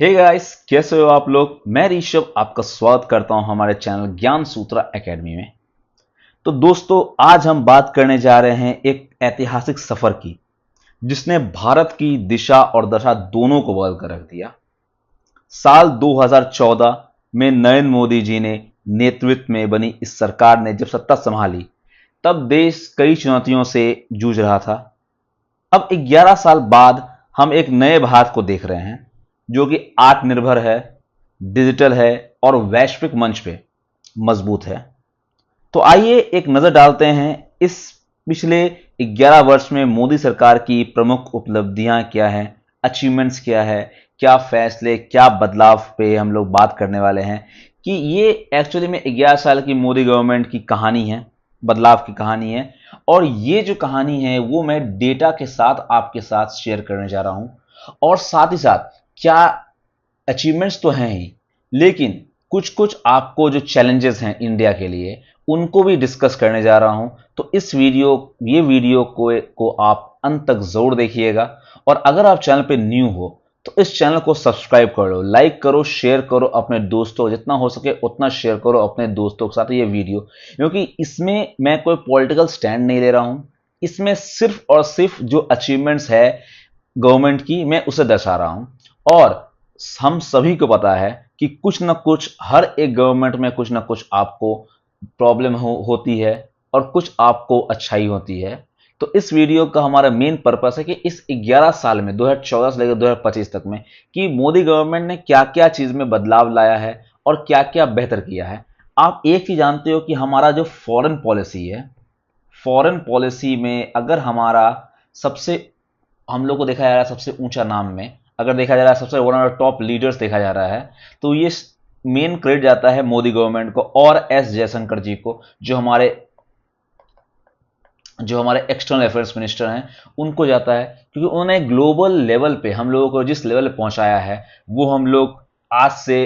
Hey guys, कैसे हो आप लोग। मैं ऋषभ आपका स्वागत करता हूं हमारे चैनल ज्ञान सूत्रा एकेडमी में। तो दोस्तों, आज हम बात करने जा रहे हैं एक ऐतिहासिक सफर की, जिसने भारत की दिशा और दशा दोनों को बदल कर रख दिया। साल 2014 में नरेंद्र मोदी जी ने नेतृत्व में बनी इस सरकार ने जब सत्ता संभाली, तब देश कई चुनौतियों से जूझ रहा था। अब 11 साल बाद हम एक नए भारत को देख रहे हैं, जो कि आत्मनिर्भर है, डिजिटल है और वैश्विक मंच पे मजबूत है। तो आइए एक नजर डालते हैं इस पिछले 11 वर्ष में मोदी सरकार की प्रमुख उपलब्धियां क्या हैं, अचीवमेंट्स क्या है, क्या फैसले, क्या बदलाव पे हम लोग बात करने वाले हैं। कि ये एक्चुअली में 11 साल की मोदी गवर्नमेंट की कहानी है, बदलाव की कहानी है। और ये जो कहानी है वो मैं डेटा के साथ आपके साथ शेयर करने जा रहा हूं। और साथ ही साथ क्या अचीवमेंट्स तो हैं ही, लेकिन कुछ कुछ आपको जो चैलेंजेस हैं इंडिया के लिए, उनको भी डिस्कस करने जा रहा हूं। तो ये वीडियो को आप अंत तक जरूर देखिएगा। और अगर आप चैनल पे न्यू हो तो इस चैनल को सब्सक्राइब कर लो, लाइक करो, शेयर करो अपने दोस्तों, जितना हो सके उतना शेयर करो अपने दोस्तों के साथ ये वीडियो। क्योंकि इसमें मैं कोई पॉलिटिकल स्टैंड नहीं ले रहा हूं, इसमें सिर्फ और सिर्फ जो अचीवमेंट्स है गवर्नमेंट की, मैं उसे दर्शा रहा हूं। और हम सभी को पता है कि कुछ ना कुछ, हर एक गवर्नमेंट में कुछ ना कुछ आपको प्रॉब्लम होती है और कुछ आपको अच्छाई होती है। तो इस वीडियो का हमारा मेन पर्पस है कि इस 11 साल में 2014 से लेकर 2025 तक में कि मोदी गवर्नमेंट ने क्या क्या चीज में बदलाव लाया है और क्या क्या बेहतर किया है। आप एक चीज जानते हो कि हमारा जो फॉरेन पॉलिसी है, फॉरेन पॉलिसी में अगर हमारा सबसे, हम लोग को देखा जा रहा है सबसे ऊंचा नाम में, अगर देखा जा रहा है सबसे one of the top leaders देखा जा रहा है, तो ये मेन क्रेडिट जाता है मोदी गवर्नमेंट को और एस जयशंकर जी को, जो हमारे एक्सटर्नल अफेयर्स मिनिस्टर हैं, उनको जाता है। क्योंकि उन्होंने ग्लोबल लेवल पे हम लोगों को जिस लेवल पे पहुंचाया है, वो हम लोग आज से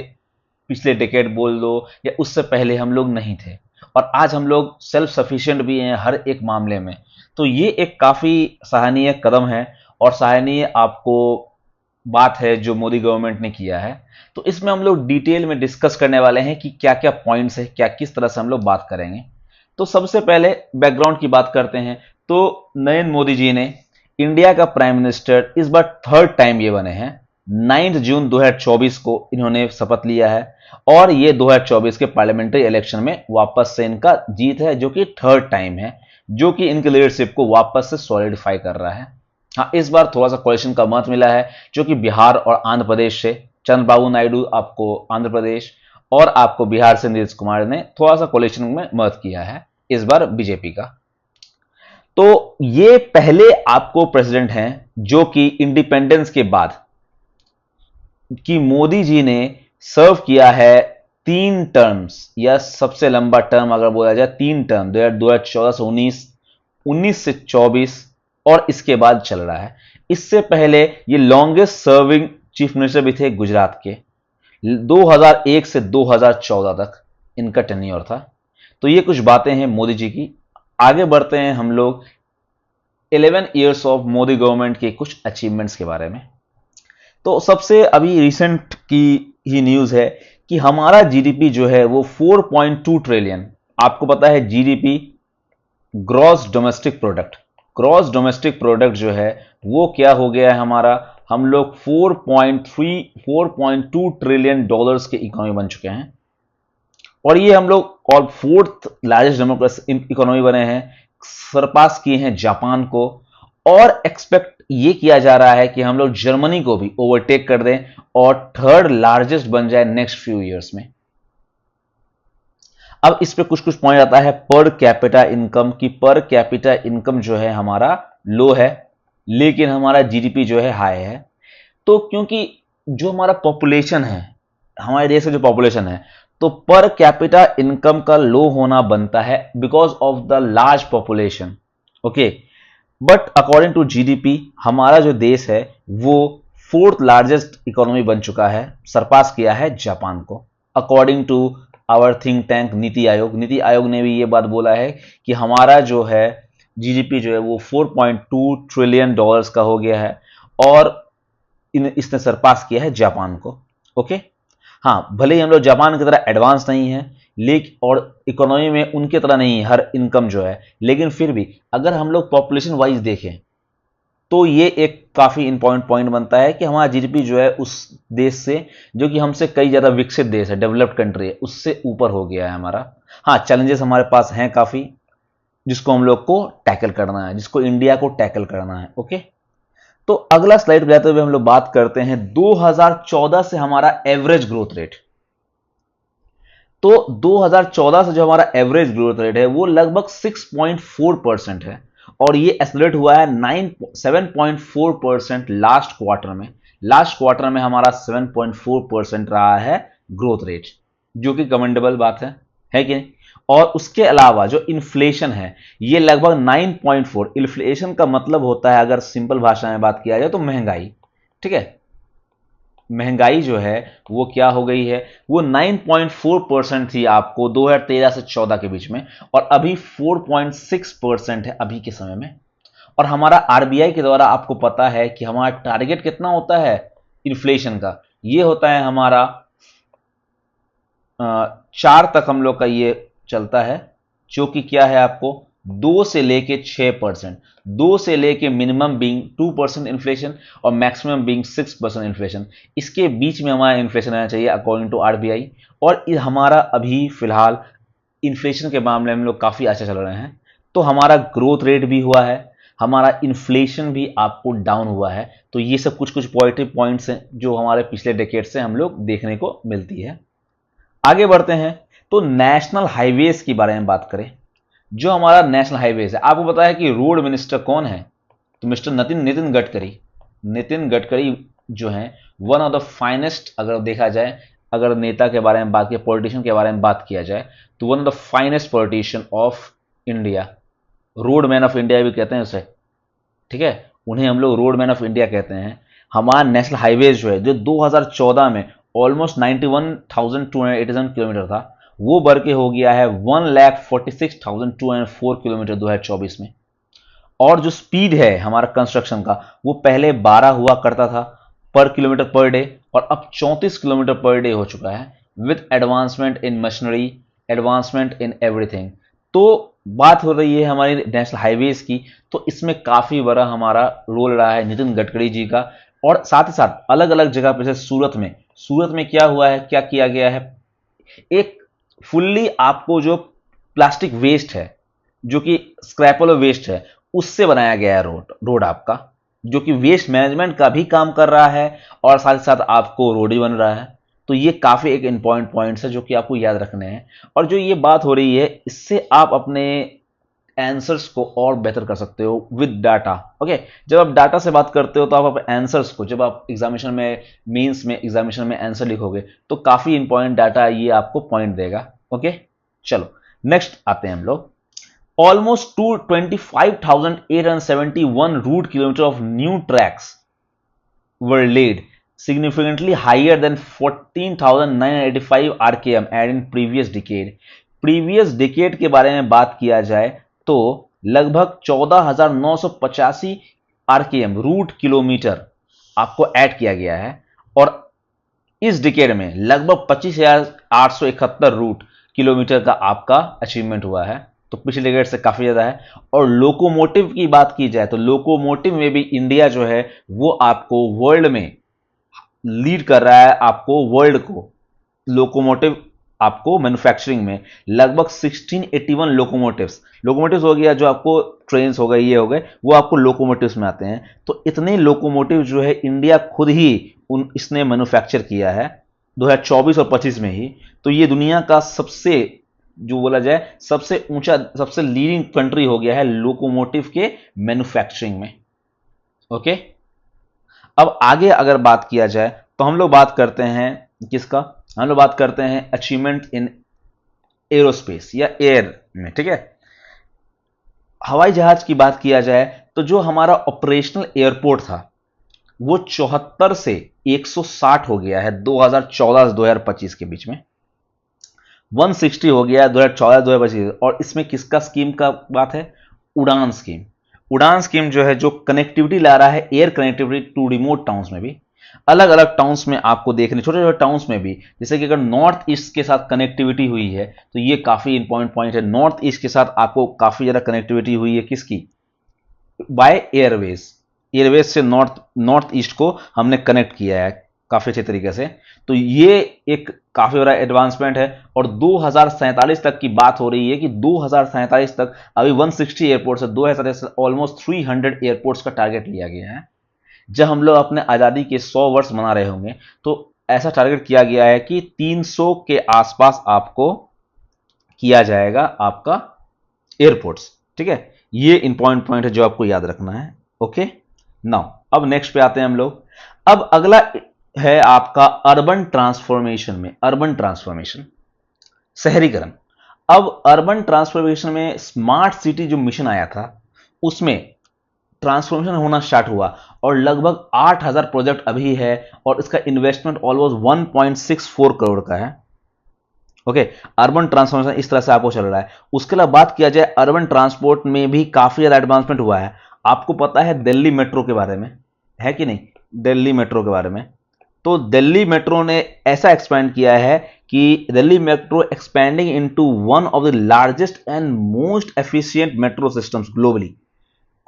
पिछले डेकेड बोल दो या उससे पहले हम लोग नहीं थे। और आज हम लोग सेल्फ सफिशिएंट भी हैं हर एक मामले में। तो ये एक काफी सराहनीय कदम है और सराहनीय आपको बात है जो मोदी गवर्नमेंट ने किया है। तो इसमें हम लोग डिटेल में डिस्कस करने वाले हैं कि क्या क्या पॉइंट्स है, क्या किस तरह से हम लोग बात करेंगे। तो सबसे पहले बैकग्राउंड की बात करते हैं। तो नरेंद्र मोदी जी ने इंडिया का प्राइम मिनिस्टर इस बार थर्ड टाइम ये बने हैं। 9 जून 2024 को इन्होंने शपथ लिया है और ये 2024 के पार्लियामेंट्री इलेक्शन में वापस से इनका जीत है, जो कि थर्ड टाइम है, जो कि इनके लीडरशिप को वापस से सॉलिडिफाई कर रहा है। हाँ, इस बार थोड़ा सा कोalition का मत मिला है, जो कि बिहार और आंध्र प्रदेश से, चंद्रबाबू नायडू आपको आंध्र प्रदेश और आपको बिहार से नीतीश कुमार ने थोड़ा सा कोalition में मदद किया है इस बार बीजेपी का। तो ये पहले आपको प्रेसिडेंट हैं जो कि इंडिपेंडेंस के बाद कि मोदी जी ने सर्व किया है 3 टर्म्स, या सबसे लंबा टर्म अगर बोला जाए 3 टर्म, 2014 से 19, 19 से 24 और इसके बाद चल रहा है। इससे पहले ये लॉन्गेस्ट सर्विंग चीफ मिनिस्टर भी थे गुजरात के, 2001 से 2014 तक इनका टेन्योर था। तो ये कुछ बातें हैं मोदी जी की। आगे बढ़ते हैं हम लोग 11 ईयर्स ऑफ मोदी गवर्नमेंट के कुछ अचीवमेंट्स के बारे में। तो सबसे अभी रिसेंट की ही न्यूज है कि हमारा जीडीपी जो है वो 4.2 ट्रिलियन, आपको पता है GDP gross domestic product, gross domestic product जो है वो क्या हो गया है हमारा, हम लोग 4.2 ट्रिलियन डॉलर्स के इकोनॉमी बन चुके हैं। और ये हम लोग और फोर्थ लार्जेस्ट डेमोक्रेसी इकोनॉमी बने हैं, सरपास किए हैं जापान को। और एक्सपेक्ट ये किया जा रहा है कि हम लोग जर्मनी को भी ओवरटेक कर दें और थर्ड लार्जेस्ट बन जाए नेक्स्ट फ्यू इयर्स में। अब इस पे कुछ कुछ पॉइंट आता है पर कैपिटा इनकम की। पर कैपिटा इनकम जो है हमारा लो है, लेकिन हमारा जीडीपी जो है हाई है। तो क्योंकि जो हमारा पॉपुलेशन है, हमारे देश का जो पॉपुलेशन है, तो पर कैपिटा इनकम का लो होना बनता है because of the large population. Okay, but according to GDP हमारा जो देश है वो फोर्थ लार्जेस्ट इकोनॉमी बन चुका है, सरपास किया है जापान को, according to our think tank NITI Aayog. NITI Aayog ने भी ये बात बोला है कि हमारा जो है जीडीपी जो है वो 4.2 ट्रिलियन डॉलर्स का हो गया है। और इसने सरपास किया है जापान को। ओके, हाँ, भले ही हम लोग जापान की तरह एडवांस नहीं है, लेकिन और इकोनॉमी में उनके तरह नहीं है हर इनकम जो है, लेकिन फिर भी अगर हम लोग पॉपुलेशन वाइज देखें तो ये एक काफी इंपॉर्टेंट पॉइंट बनता है कि हमारा जीडीपी जो है उस देश से, जो कि हमसे कई ज्यादा विकसित देश है, डेवलप्ड कंट्री है, उससे ऊपर हो गया है हमारा। हाँ, चैलेंजेस हमारे पास हैं काफी, जिसको हम लोग को टैकल करना है, जिसको इंडिया को टैकल करना है। ओके, तो अगला स्लाइड पे जाते हुए हम लोग बात करते हैं 2014 से हमारा एवरेज ग्रोथ रेट। तो 2014 से जो हमारा एवरेज ग्रोथ रेट है वो लगभग 6.4% है, और ये एक्सेलरेट हुआ है 7.4% लास्ट क्वार्टर में। लास्ट क्वार्टर में हमारा 7.4% रहा है ग्रोथ रेट, जो कि कमेंडेबल बात है कि नहीं? और उसके अलावा जो इन्फ्लेशन है ये लगभग 9.4। इन्फ्लेशन का मतलब होता है, अगर सिंपल भाषा में बात किया जाए तो महंगाई। ठीक है, महंगाई जो है वो क्या हो गई है, वो 9.4% थी आपको 2013 से 14 के बीच में, और अभी 4.6% है अभी के समय में। और हमारा आरबीआई के द्वारा आपको पता है कि हमारा टारगेट कितना होता है इन्फ्लेशन का, ये होता है हमारा 4 तक हम लोग का ये चलता है, जो कि क्या है आपको 2 से लेके 6%। 2 से लेके मिनिमम बीइंग 2% इन्फ्लेशन और मैक्सिमम बीइंग 6% इन्फ्लेशन। इसके बीच में हमारा इन्फ्लेशन आना चाहिए अकॉर्डिंग टू आरबीआई। और हमारा अभी फिलहाल इन्फ्लेशन के मामले में हम लोग काफी अच्छा चल रहे हैं, तो हमारा ग्रोथ रेट भी हुआ है, हमारा इन्फ्लेशन भी आपको डाउन हुआ है। तो ये सब कुछ कुछ पॉजिटिव पॉइंट्स हैं जो हमारे पिछले डेकेड से हम लोग देखने को मिलती है। आगे बढ़ते हैं तो नेशनल हाईवेज के बारे में बात करें। जो हमारा नेशनल हाईवेज है, आपको पता है कि रोड मिनिस्टर कौन है, तो मिस्टर नितिन गडकरी। नितिन गडकरी जो है वन ऑफ द फाइनेस्ट, अगर देखा जाए, अगर नेता के बारे में बात किया, पॉलिटिशियन के बारे में बात किया जाए, तो one of the finest politician of India, road man of India भी कहते हैं उसे। ठीक है, उन्हें हम लोग रोड मैन ऑफ इंडिया कहते हैं। हमारा नेशनल हाईवेज जो है, जो 2014 में ऑलमोस्ट 91,287 किलोमीटर था, वो बढ़ के हो गया है 1,46,204 किलोमीटर 2024 में। और जो स्पीड है हमारा कंस्ट्रक्शन का, वो पहले 12 हुआ करता था पर किलोमीटर पर डे, और अब 34 किलोमीटर पर डे हो चुका है, with advancement in machinery, advancement in everything. तो बात हो रही है हमारी नेशनल हाईवेज की, तो इसमें काफी बड़ा हमारा रोल रहा है नितिन गडकरी जी का। और साथ ही साथ अलग अलग जगह पे, जैसे सूरत में क्या हुआ है, क्या किया गया है, एक फुल्ली आपको जो प्लास्टिक वेस्ट है, जो कि स्क्रैपेबल वेस्ट है, उससे बनाया गया है रोड आपका, जो कि वेस्ट मैनेजमेंट का भी काम कर रहा है, और साथ ही साथ आपको रोड ही बन रहा है। तो ये काफी एक इंपॉर्टेंट पॉइंट्स है जो कि आपको याद रखने हैं। और जो ये बात हो रही है, इससे आप अपने आंसर्स को और बेहतर कर सकते हो विद डाटा। ओके, जब आप डाटा से बात करते हो तो आप अपने आंसर्स को, जब आप एग्जामिनेशन में, मेंस में, एग्जामिनेशन में आंसर लिखोगे, तो काफी इंपॉर्टेंट डाटा ये आपको पॉइंट देगा। ओके, चलो नेक्स्ट आते हैं हम लोग। Almost 25,871 route kilometre of new tracks were laid, significantly higher than 14,985 RKM add in previous decade. Previous decade के बारे में बात किया जाए तो लगभग 14,985 आरकेएम रूट किलोमीटर आपको ऐड किया गया है, और इस डिकेड में लगभग 25,871 रूट किलोमीटर का आपका अचीवमेंट हुआ है, तो पिछले डिकेड से काफी ज्यादा है। और लोकोमोटिव की बात की जाए तो लोकोमोटिव में भी इंडिया जो है वो आपको वर्ल्ड में लीड कर रहा है, आपको वर्ल्ड को लोकोमोटिव, आपको मैन्युफैक्चरिंग में लगभग 1681 लोकोमोटिव्स हो गया, जो आपको ट्रेन्स हो गए, ये हो गए, वो आपको लोकोमोटिव्स में आते हैं। तो इतने लोकोमोटिव जो है इंडिया खुद ही इसने मैन्युफैक्चर किया है 2024 और 25 में ही। तो ये दुनिया का सबसे, जो बोला जाए, सबसे ऊंचा, सबसे लीडिंग कंट्री हो गया है लोकोमोटिव के मैन्युफैक्चरिंग में। ओके, अब आगे अगर बात किया जाए तो हम लोग बात करते हैं किसका, हम लोग बात करते हैं अचीवमेंट इन एरोस्पेस या एयर में। ठीक है, हवाई जहाज की बात किया जाए तो जो हमारा ऑपरेशनल एयरपोर्ट था वो 74 से 160 हो गया है 2014 से 2025 के बीच में, 160 हो गया 2014-2025। और इसमें किसका स्कीम का बात है, उड़ान स्कीम। उड़ान स्कीम जो है, जो कनेक्टिविटी ला रहा है, air connectivity to remote towns में भी। अलग अलग टाउन्स में आपको देखने, छोटे छोटे टाउन्स में भी, जैसे कि अगर नॉर्थ ईस्ट के साथ कनेक्टिविटी हुई है तो ये काफी इंपॉर्टेंट पॉइंट है। नॉर्थ ईस्ट के साथ आपको काफी ज्यादा कनेक्टिविटी हुई है, किसकी? By airways. एयरवेज से नॉर्थ नॉर्थ ईस्ट को हमने कनेक्ट किया है काफी अच्छे तरीके से। तो ये एक काफी बड़ा एडवांसमेंट है। और 2047 तक की बात हो रही है कि 2047 तक अभी 160 एयरपोर्ट से 2047 ऑलमोस्ट 300 एयरपोर्ट्स का टारगेट लिया गया है। जब हम लोग अपने आजादी के 100 वर्ष मना रहे होंगे तो ऐसा टारगेट किया गया है कि 300 के आसपास आपको किया जाएगा आपका एयरपोर्ट्स। ठीक है, ये इंपॉर्टेंट पॉइंट है जो आपको याद रखना है। ओके, नाउ अब नेक्स्ट पे आते हैं हम लोग। अब अगला है आपका अर्बन ट्रांसफॉर्मेशन में, अर्बन ट्रांसफॉर्मेशन, शहरीकरण। अब अर्बन ट्रांसफॉर्मेशन में स्मार्ट सिटी जो मिशन आया था उसमें ट्रांसफॉर्मेशन होना स्टार्ट हुआ और लगभग 8000 प्रोजेक्ट अभी है और इसका इन्वेस्टमेंट ऑलमोस्ट 1.64 करोड़ का है। ओके, अर्बन ट्रांसफॉर्मेशन इस तरह से आपको चल रहा है। उसके अलावा बात किया जाए अर्बन ट्रांसपोर्ट में भी काफी ज्यादा एडवांसमेंट हुआ है। आपको पता है दिल्ली मेट्रो के बारे में, है कि नहीं? दिल्ली मेट्रो के बारे में, तो दिल्ली मेट्रो ने ऐसा एक्सपैंड किया है कि Delhi metro expanding into one of the largest and most efficient metro systems globally.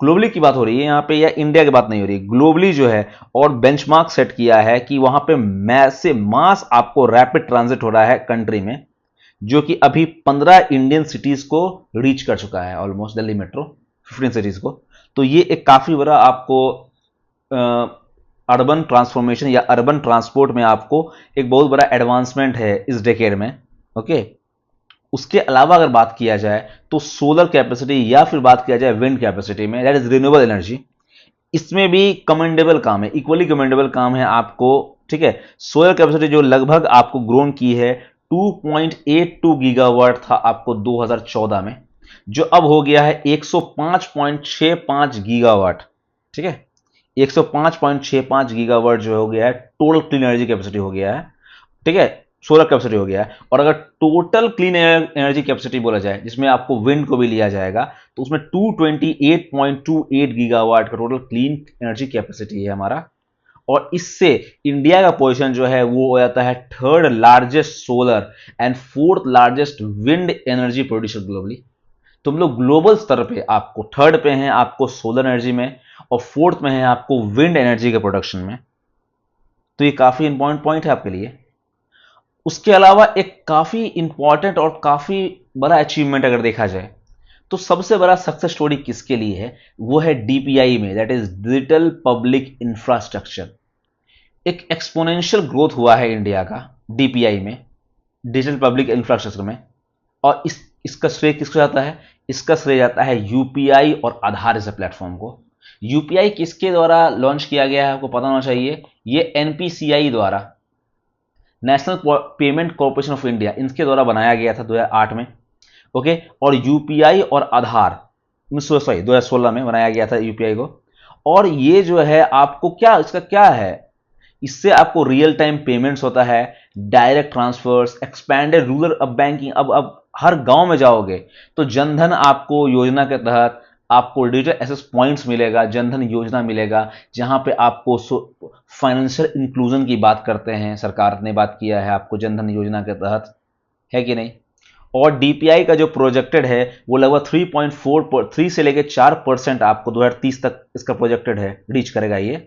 Globally की बात हो रही है यहाँ पे, या इंडिया की बात नहीं हो रही, ग्लोबली जो है। और बेंचमार्क सेट किया है कि वहां पे मैसिव मास आपको रैपिड ट्रांजिट हो रहा है कंट्री में, जो कि अभी 15 इंडियन सिटीज को रीच कर चुका है ऑलमोस्ट, दिल्ली मेट्रो 15 सिटीज को। तो ये एक काफी बड़ा आपको अर्बन ट्रांसफॉर्मेशन या अर्बन ट्रांसपोर्ट में आपको एक बहुत बड़ा एडवांसमेंट है इस डेकेड में। ओके, उसके अलावा अगर बात किया जाए तो सोलर कैपेसिटी या फिर बात किया जाए विंड कैपेसिटी में, दैट इज रिन्यूएबल एनर्जी, इसमें भी कमेंडेबल काम है, इक्वली कमेंडेबल काम है आपको। ठीक है, सोलर कैपेसिटी जो लगभग आपको ग्रोन की है 2.82 गीगावाट था आपको 2014 में, जो अब हो गया है 105.65 गीगावाट। ठीक है, 105.65 गीगावाट जो हो गया है टोटल क्लीन एनर्जी कैपेसिटी हो गया है। ठीक है, सोलर कैपेसिटी हो गया है। और अगर टोटल क्लीन एनर्जी कैपेसिटी बोला जाए जिसमें आपको विंड को भी लिया जाएगा तो उसमें 228.28 गीगावाट का टोटल क्लीन एनर्जी कैपेसिटी है हमारा। और इससे इंडिया का पोजीशन जो है वो हो जाता है third largest solar and fourth largest wind energy producer globally. तुम लोग ग्लोबल स्तर पे आपको थर्ड पे हैं आपको सोलर एनर्जी में, और फोर्थ में है आपको विंड एनर्जी के प्रोडक्शन में। तो ये काफी इंपॉर्टेंट पॉइंट है आपके लिए। उसके अलावा एक काफी इंपॉर्टेंट और काफी बड़ा अचीवमेंट अगर देखा जाए तो सबसे बड़ा सक्सेस स्टोरी किसके लिए है, वो है डीपीआई में, that is digital public infrastructure. एक एक्सपोनेंशियल ग्रोथ हुआ है इंडिया का डीपीआई में, डिजिटल पब्लिक इंफ्रास्ट्रक्चर में। और इसका श्रेय किसको जाता है? इसका श्रेय जाता है यूपीआई और आधार जैसे प्लेटफॉर्म को। यूपीआई किसके द्वारा लॉन्च किया गया है आपको पता होना चाहिए, ये एनपीसीआई द्वारा, national payment corporation of India, इनके द्वारा बनाया गया था 2008 में। ओके, और यूपीआई और आधार 2016 में बनाया गया था यूपीआई को। और ये जो है आपको क्या, इसका क्या है, इससे आपको रियल टाइम पेमेंट्स होता है, डायरेक्ट ट्रांसफर्स, एक्सपैंडेड रूरल अब बैंकिंग। अब हर गांव में जाओगे तो जनधन आपको योजना के तहत आपको डिजिटल एसेस पॉइंट्स मिलेगा, जनधन योजना मिलेगा, जहां पे आपको फाइनेंशियल इंक्लूजन की बात करते हैं, सरकार ने बात किया है आपको जनधन योजना के तहत, है कि नहीं? और डीपीआई का जो प्रोजेक्टेड है वो लगभग 3.4 से लेकर 4% आपको 2030 तक इसका प्रोजेक्टेड है रीच करेगा ये।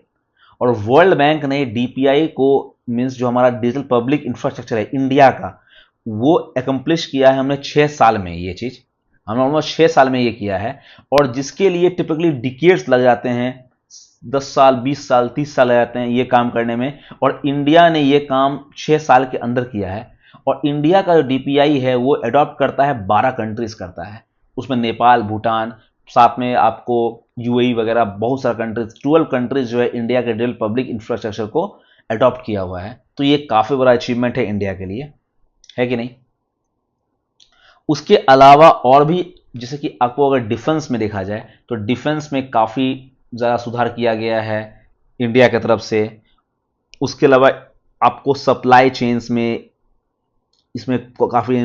और वर्ल्ड बैंक ने डीपीआई को, मींस जो हमारा डिजिटल पब्लिक इंफ्रास्ट्रक्चर है इंडिया का, वो एकम्प्लिश किया है हमने 6 साल में। ये चीज हमने ऑलमोस्ट 6 साल में ये किया है, और जिसके लिए टिपिकली डिकेड्स लग जाते हैं, 10 साल 20 साल 30 साल लग जाते हैं ये काम करने में, और इंडिया ने ये काम 6 साल के अंदर किया है। और इंडिया का जो डीपीआई है वो अडॉप्ट करता है 12 कंट्रीज करता है, उसमें नेपाल, भूटान, साथ में आपको यूएई वगैरह बहुत सारा कंट्रीज, 12 कंट्रीज जो है इंडिया के डिजिटल पब्लिक इंफ्रास्ट्रक्चर को अडॉप्ट किया हुआ है। तो ये काफी बड़ा अचीवमेंट है इंडिया के लिए, है कि नहीं? उसके अलावा और भी, जैसे कि आपको अगर डिफेंस में देखा जाए तो डिफेंस में काफी ज्यादा सुधार किया गया है इंडिया की तरफ से। उसके अलावा आपको सप्लाई चेन्स में इसमें काफी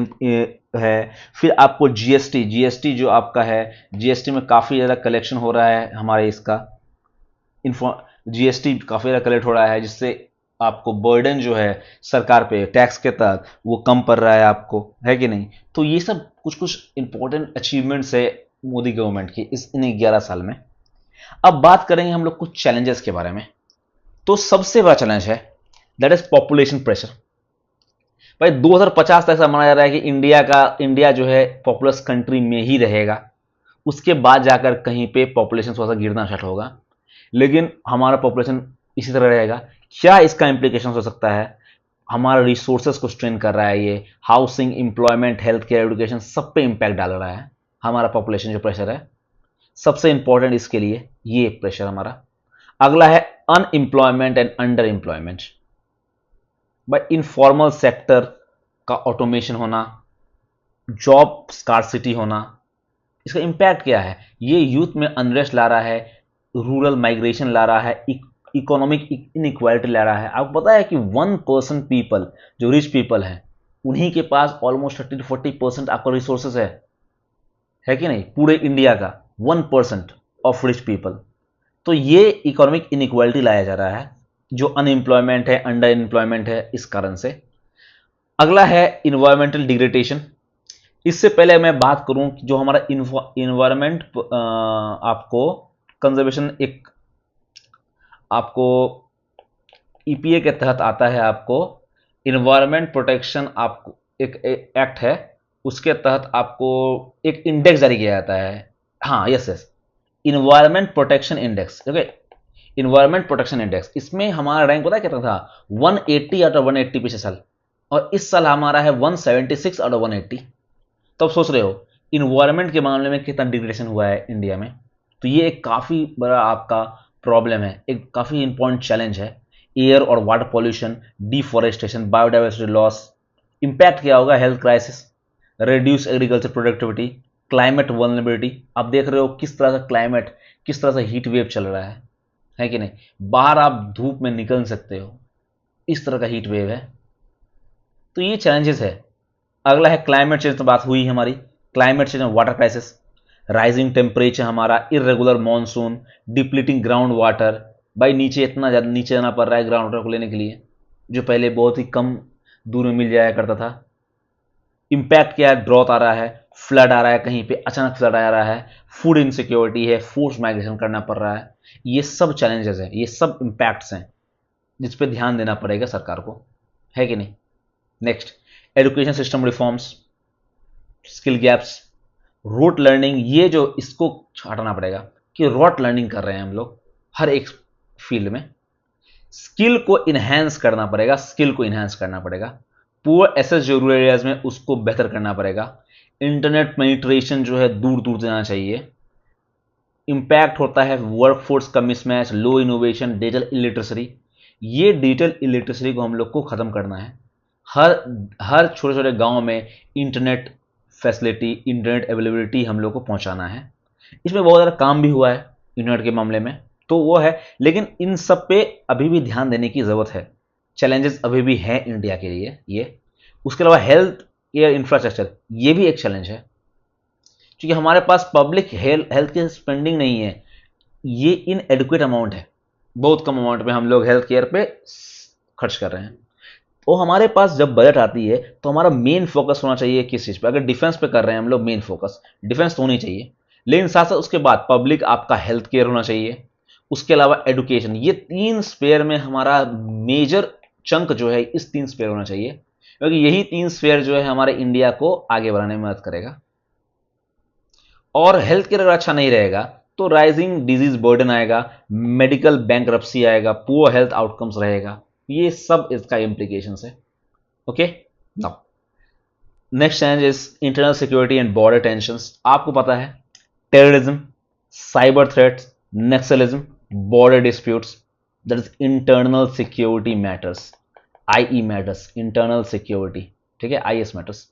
है। फिर आपको जीएसटी जो आपका है, जीएसटी में काफी ज्यादा कलेक्शन हो रहा है हमारे इसका जीएसटी काफ़ी ज़्यादा कलेक्ट हो रहा है, जिससे आपको बर्डन जो है सरकार पे टैक्स के तहत वो कम पड़ रहा है आपको, है कि नहीं। तो ये सब कुछ कुछ इंपॉर्टेंट अचीवमेंट्स है मोदी गवर्नमेंट की इन 11 साल में। अब बात करेंगे हम लोग कुछ चैलेंजेस के बारे में। तो सबसे बड़ा चैलेंज है दैट इज पॉपुलेशन प्रेशर। भाई 2050 तक ऐसा माना जा रहा है कि इंडिया जो है पॉपुलस कंट्री में ही रहेगा, उसके बाद जाकर कहीं पे पॉपुलेशन थोड़ा सा गिरना स्टार्ट होगा, लेकिन हमारा पॉपुलेशन इसी तरह रहेगा। क्या इसका इंप्लीकेशन हो सकता है? हमारा रिसोर्सेस को स्ट्रेन कर रहा है ये, housing, employment, health care, education, सब पे इंपैक्ट डाल रहा है हमारा पॉपुलेशन जो प्रेशर है। सबसे इंपॉर्टेंट इसके लिए ये प्रेशर हमारा। अगला है अनएम्प्लॉयमेंट एंड अंडर एम्प्लॉयमेंट। भाई इनफॉर्मल सेक्टर का ऑटोमेशन होना, जॉब स्कार्सिटी होना, इसका इंपैक्ट क्या है? ये यूथ में अनरेस्ट ला रहा है, रूरल माइग्रेशन ला रहा है, इकोनॉमिक इनइक्वालिटी ला रहा है। आपको पता है कि 1% पीपल, जो रिच पीपल हैं, उन्हीं के पास ऑलमोस्ट 30 to 40% आपका रिसोर्सेज है कि नहीं? पूरे इंडिया का 1% ऑफ रिच पीपल। तो ये इकोनॉमिक इनइक्वालिटी लाया जा रहा है, जो अनएम्प्लॉयमेंट है, अंडर एम्प्लॉयमेंट है, इस कारण से। अगला है इन्वायरमेंटल डिग्रेडेशन। इससे पहले मैं बात करूं कि जो हमारा इन्वायरमेंट आपको कंजर्वेशन एक आपको ईपीए के तहत आता है, आपको इन्वायरमेंट प्रोटेक्शन आपको एक एक्ट है, उसके तहत आपको एक इंडेक्स जारी किया जाता है। हाँ, yes yes, environment protection index. Okay, environment protection index, इसमें हमारा रैंक पता है कितना था? 180 आउट ऑफ 180 पिछले साल, और इस साल हमारा है 176 आउट ऑफ 180। तो अब सोच रहे हो इन्वायरमेंट के मामले में कितना डिग्रेडेशन हुआ है इंडिया में। तो ये एक काफ़ी बड़ा आपका प्रॉब्लम है, एक काफ़ी इंपॉर्टेंट चैलेंज है। एयर और water pollution, deforestation, biodiversity loss. Impact क्या होगा? Health crisis, reduce agriculture productivity, climate vulnerability. आप देख रहे हो किस तरह का क्लाइमेट, किस तरह से हीट वेव चल रहा है कि नहीं? बाहर आप धूप में निकल नहीं सकते हो, इस तरह का हीट वेव है। तो ये चैलेंजेस है। अगला है क्लाइमेट चेंज, तो बात हुई हमारी। क्लाइमेट चेंज और वाटर क्राइसिस, राइजिंग टेम्परेचर हमारा, irregular monsoon, depleting ground water. भाई नीचे इतना ज़्यादा नीचे जाना पड़ रहा है ग्राउंड वाटर को लेने के लिए, जो पहले बहुत ही कम दूर में मिल जाया करता था। इम्पैक्ट क्या है? ड्रॉट आ रहा है, फ्लड आ रहा है, कहीं पे अचानक फ्लड आ रहा है, फूड इनसिक्योरिटी है, फोर्स माइग्रेशन करना पड़ रहा है। ये सब चैलेंजेस हैं, ये सब इम्पैक्ट्स हैं जिस पे ध्यान देना पड़ेगा सरकार को, है कि नहीं। Next, education system reforms, skill gaps, rote learning. ये जो इसको हटाना पड़ेगा कि रोट लर्निंग कर रहे हैं हम लोग हर एक फील्ड में। स्किल को इन्हेंस करना पड़ेगा, स्किल को इन्हेंस करना पड़ेगा। पुअर एसेस जो रूरल एरियाज में, उसको बेहतर करना पड़ेगा। इंटरनेट पेनिट्रेशन जो है दूर दूर जाना चाहिए। इंपैक्ट होता है वर्कफोर्स का मिसमैच, लो इनोवेशन, डिजिटल इलिटरेसी। ये डिजिटल इलिटरेसी को हम लोग को खत्म करना है। हर हर छोटे छोटे गांव में इंटरनेट फैसिलिटी, इंटरनेट अवेलेबिलिटी हम लोग को पहुंचाना है। इसमें बहुत ज़्यादा काम भी हुआ है इंटरनेट के मामले में, तो वो है, लेकिन इन सब पे अभी भी ध्यान देने की ज़रूरत है। चैलेंजेस अभी भी हैं इंडिया के लिए ये। उसके अलावा हेल्थ केयर इंफ्रास्ट्रक्चर, ये भी एक चैलेंज है, क्योंकि हमारे पास पब्लिक हेल्थ की स्पेंडिंग नहीं है। ये इन एडुकेट अमाउंट है, बहुत कम अमाउंट में हम लोग हेल्थ केयर पे खर्च कर रहे हैं। तो हमारे पास जब बजट आती है तो हमारा मेन फोकस होना चाहिए किस चीज़ पे? अगर डिफेंस पे कर रहे हैं हम लोग, मेन फोकस डिफेंस तो होनी चाहिए, लेकिन साथ साथ उसके बाद पब्लिक आपका हेल्थ केयर होना चाहिए, उसके अलावा एडुकेशन। ये तीन स्पेयर में हमारा मेजर चंक जो है इस तीन स्पेयर होना चाहिए, क्योंकि यही तीन स्पेयर जो है हमारे इंडिया को आगे बढ़ाने में मदद करेगा। और हेल्थ केयर अगर अच्छा नहीं रहेगा तो राइजिंग डिजीज बर्डन आएगा, मेडिकल बैंकरप्सी आएगा, पुअर हेल्थ आउटकम्स रहेगा। ये सब इसका इम्प्लीकेशन है। Okay, now next challenge is internal security and border tensions. आपको पता है terrorism, cyber threats, Naxalism, border disputes, that is internal security matters. IE matters, internal security, ठीक है, आईएस मैटर्स।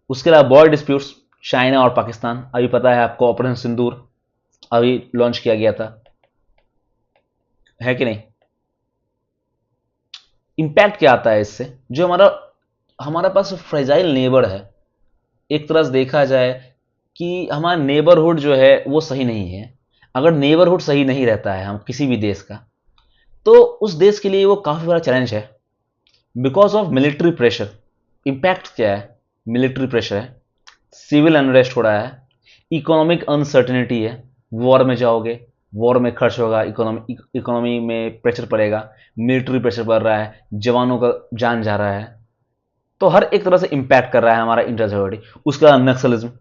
उसके अलावा बॉर्डर डिस्प्यूट्स, चाइना और पाकिस्तान, अभी पता है आपको ऑपरेशन सिंदूर अभी लॉन्च किया गया था, है कि नहीं। इंपैक्ट क्या आता है इससे? जो हमारा हमारे पास फ्रेजाइल नेबर है, एक तरह से देखा जाए कि हमारा नेबरहुड जो है वो सही नहीं है। अगर नेबरहुड सही नहीं रहता है हम किसी भी देश का, तो उस देश के लिए वो काफ़ी बड़ा चैलेंज है। Because of military pressure. Impact क्या है? मिलिट्री प्रेशर है, सिविल अनरेस्ट हो रहा है, इकोनॉमिक अनसर्टेनिटी है। वॉर में जाओगे, वॉर में खर्च होगा, इकोनॉमी में प्रेशर पड़ेगा, मिलिट्री प्रेशर पड़ रहा है, जवानों का जान जा रहा है। तो हर एक तरह से इम्पैक्ट कर रहा है हमारा इंटर सिक्योरिटी। उसका नक्सलिज्म,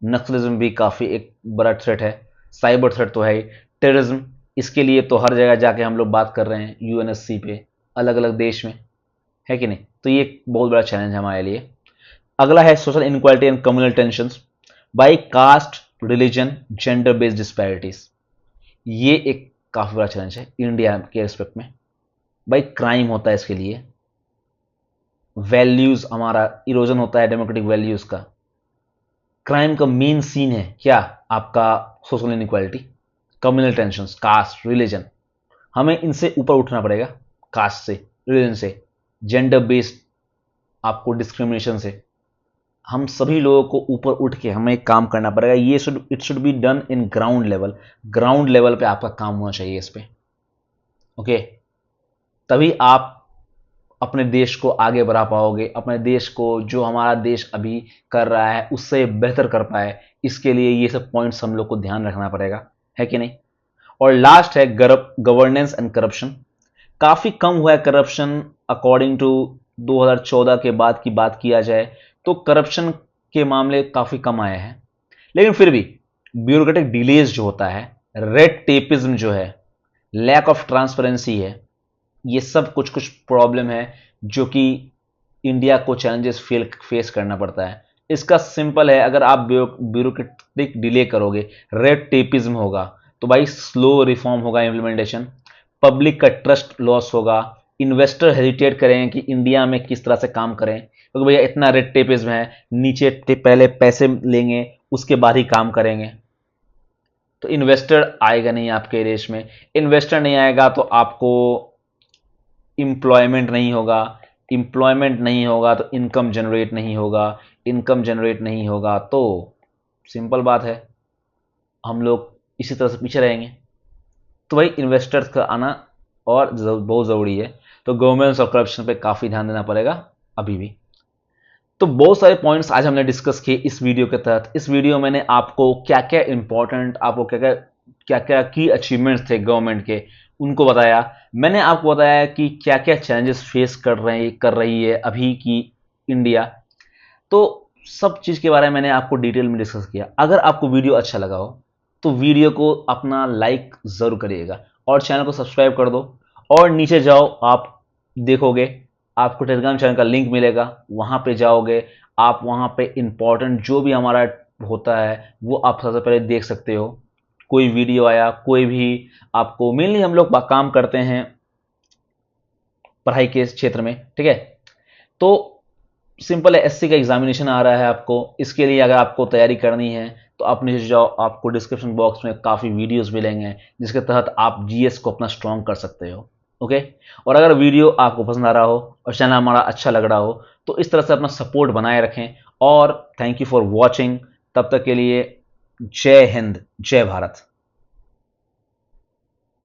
नक्सलिज्म भी काफ़ी एक बड़ा थ्रेट है। साइबर थ्रेट तो है ही। टेररिज्म, इसके लिए तो हर जगह जाके हम लोग बात कर रहे हैं, यूएनएससी पे, अलग अलग देश में, है कि नहीं? तो ये एक बहुत बड़ा चैलेंज है हमारे लिए। अगला है social inequality and communal tensions by caste, religion, gender based disparities. ये एक काफ़ी बड़ा चैलेंज है इंडिया के रिस्पेक्ट में। भाई क्राइम होता है इसके लिए, वैल्यूज हमारा इरोजन होता है, डेमोक्रेटिक वैल्यूज का। क्राइम का मेन सीन है क्या? आपका social inequality, communal tension, caste, religion. हमें इनसे ऊपर उठना पड़ेगा, कास्ट से, रिलीजन से, जेंडर बेस्ड आपको डिस्क्रिमिनेशन से। हम सभी लोगों को ऊपर उठ के हमें काम करना पड़ेगा। ये it should be done in ground level. Ground level पे आपका काम होना चाहिए इस पे। ओके, तभी आप अपने देश को आगे बढ़ा पाओगे, अपने देश को, जो हमारा देश अभी कर रहा है उससे बेहतर कर पाए। इसके लिए ये सब पॉइंट्स हम लोग को ध्यान रखना पड़ेगा, है कि नहीं? और लास्ट है गवर्नेंस एंड करप्शन। काफ़ी कम हुआ है करप्शन अकॉर्डिंग टू 2014 के बाद की बात किया जाए तो करप्शन के मामले काफ़ी कम आए हैं। लेकिन फिर भी ब्यूरोक्रेटिक डिलेज जो होता है, रेड टेपिज्म जो है, लैक ऑफ ट्रांसपेरेंसी है, ये सब कुछ कुछ प्रॉब्लम है जो कि इंडिया को चैलेंजेस फेस करना पड़ता है। इसका सिंपल है, अगर आप ब्यूरोक्रेटिक डिले करोगे, रेड टेपिज्म होगा, तो भाई स्लो रिफॉर्म होगा इम्प्लीमेंटेशन, पब्लिक का ट्रस्ट लॉस होगा, इन्वेस्टर हेजिटेट करेंगे कि इंडिया में किस तरह से काम करें, क्योंकि भैया इतना रेड टेपिज्म है, नीचे पहले पैसे लेंगे उसके बाद ही काम करेंगे। तो इन्वेस्टर आएगा नहीं आपके देश में। इन्वेस्टर नहीं आएगा तो आपको एम्प्लॉयमेंट नहीं होगा, एम्प्लॉयमेंट नहीं होगा तो इनकम जनरेट नहीं होगा, इनकम जनरेट नहीं होगा तो सिंपल बात है, हम लोग इसी तरह से पीछे रहेंगे। तो भाई इन्वेस्टर्स का आना और बहुत ज़रूरी है। तो गवर्नमेंट और करप्शन पे काफ़ी ध्यान देना पड़ेगा अभी भी। तो बहुत सारे पॉइंट्स आज हमने डिस्कस किए इस वीडियो के तहत। इस वीडियो मैंने आपको क्या क्या इंपॉर्टेंट, आपको क्या क्या की अचीवमेंट्स थे गवर्नमेंट के, उनको बताया। मैंने आपको बताया कि क्या क्या चैलेंजेस फेस कर रही है अभी की इंडिया। तो सब चीज़ के बारे में मैंने आपको डिटेल में डिस्कस किया। अगर आपको वीडियो अच्छा लगा हो तो वीडियो को अपना लाइक ज़रूर करिएगा और चैनल को सब्सक्राइब कर दो। और नीचे जाओ, आप देखोगे आपको टेलीग्राम चैनल का लिंक मिलेगा, वहाँ पे जाओगे आप, वहाँ पे इंपॉर्टेंट जो भी हमारा होता है वो आप सबसे पहले देख सकते हो। कोई वीडियो आया, कोई भी आपको, मेनली हम लोग काम करते हैं पढ़ाई के क्षेत्र में, ठीक है? तो सिंपल है, एससी का एग्जामिनेशन आ रहा है आपको, इसके लिए अगर आपको तैयारी करनी है तो आप नीचे जाओ, आपको डिस्क्रिप्शन बॉक्स में काफ़ी वीडियोस मिलेंगे जिसके तहत आप जीएस को अपना स्ट्रॉन्ग कर सकते हो। ओके, और अगर वीडियो आपको पसंद आ रहा हो और चैनल हमारा अच्छा लग रहा हो तो इस तरह से अपना सपोर्ट बनाए रखें। और थैंक यू फॉर वॉचिंग। तब तक के लिए जय हिंद, जय भारत।